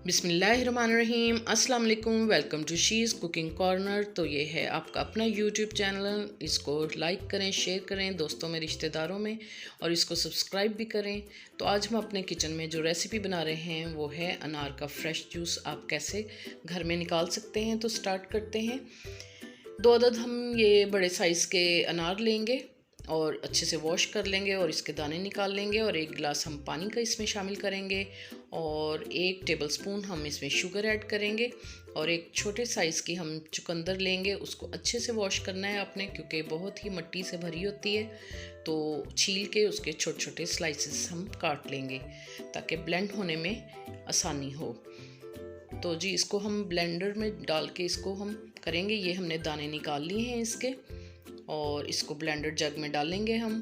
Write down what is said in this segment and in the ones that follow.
बिस्मिल्लाहिर्रहमानिर्रहीम। अस्सलाम वालेकुम। Welcome to she's cooking corner. तो ये है आपका अपना यूट्यूब चैनल। इसको लाइक करें, शेयर करें दोस्तों में, रिश्तेदारों में, और इसको सब्सक्राइब भी करें। तो आज हम अपने किचन में जो रेसिपी बना रहे हैं वो है अनार का फ्रेश जूस। आप कैसे घर में निकाल सकते हैं, तो स्टार्ट करते हैं। 2 अदद हम ये बड़े साइज़ के अनार लेंगे और अच्छे से वॉश कर लेंगे और इसके दाने निकाल लेंगे, और 1 गिलास हम पानी का इसमें शामिल करेंगे, और 1 टेबलस्पून हम इसमें शुगर ऐड करेंगे, और एक छोटे साइज़ की हम चुकंदर लेंगे। उसको अच्छे से वॉश करना है आपने, क्योंकि बहुत ही मिट्टी से भरी होती है। तो छील के उसके छोटे छोटे स्लाइसेस हम काट लेंगे ताकि ब्लेंड होने में आसानी हो। तो जी इसको हम ब्लेंडर में डाल के इसको हम करेंगे। ये हमने दाने निकाल लिए हैं इसके, और इसको ब्लेंडर जग में डालेंगे हम,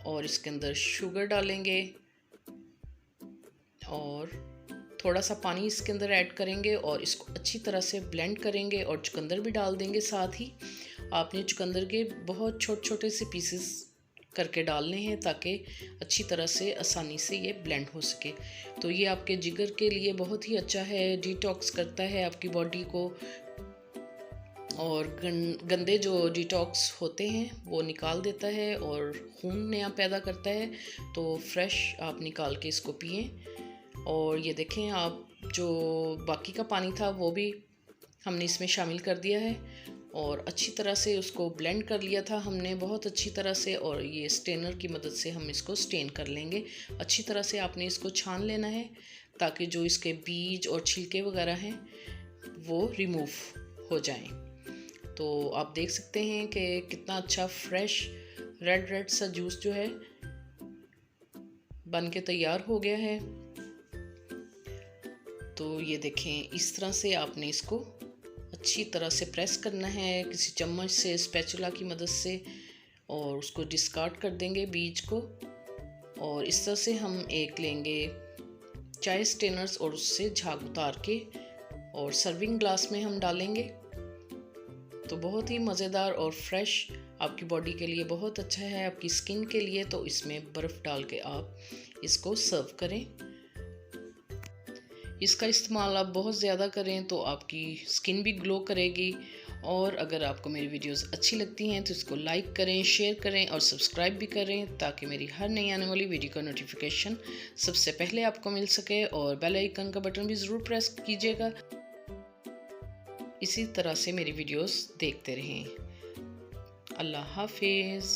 और इसके अंदर शुगर डालेंगे और थोड़ा सा पानी इसके अंदर ऐड करेंगे, और इसको अच्छी तरह से ब्लेंड करेंगे, और चुकंदर भी डाल देंगे साथ ही। आपने चुकंदर के बहुत छोटे छोटे से पीसेस करके डालने हैं ताकि अच्छी तरह से आसानी से ये ब्लेंड हो सके। तो ये आपके जिगर के लिए बहुत ही अच्छा है, डिटॉक्स करता है आपकी बॉडी को, और गंदे जो डिटॉक्स होते हैं वो निकाल देता है और खून नया पैदा करता है। तो फ्रेश आप निकाल के इसको पिएं। और ये देखें आप, जो बाकी का पानी था वो भी हमने इसमें शामिल कर दिया है, और अच्छी तरह से उसको ब्लेंड कर लिया था हमने बहुत अच्छी तरह से। और ये स्टेनर की मदद से हम इसको स्टेन कर लेंगे। अच्छी तरह से आपने इसको छान लेना है ताकि जो इसके बीज और छिलके वगैरह हैं वो रिमूव हो जाएं। तो आप देख सकते हैं कि कितना अच्छा फ्रेश रेड सा जूस जो है बन के तैयार हो गया है। तो ये देखें, इस तरह से आपने इसको अच्छी तरह से प्रेस करना है किसी चम्मच से, स्पैचुला की मदद से, और उसको डिस्कार्ड कर देंगे बीज को। और इस तरह से हम एक लेंगे चाय स्टेनर्स, और उससे झाग उतार के और सर्विंग ग्लास में हम डालेंगे। तो बहुत ही मज़ेदार और फ्रेश, आपकी बॉडी के लिए बहुत अच्छा है, आपकी स्किन के लिए। तो इसमें बर्फ़ डाल के आप इसको सर्व करें। इसका इस्तेमाल आप बहुत ज़्यादा करें तो आपकी स्किन भी ग्लो करेगी। और अगर आपको मेरी वीडियोस अच्छी लगती हैं तो इसको लाइक करें, शेयर करें और सब्सक्राइब भी करें, ताकि मेरी हर नई आने वाली वीडियो का नोटिफिकेशन सबसे पहले आपको मिल सके। और बेल आइकन का बटन भी ज़रूर प्रेस कीजिएगा। इसी तरह से मेरी वीडियोस देखते रहें। अल्लाह हाफिज़।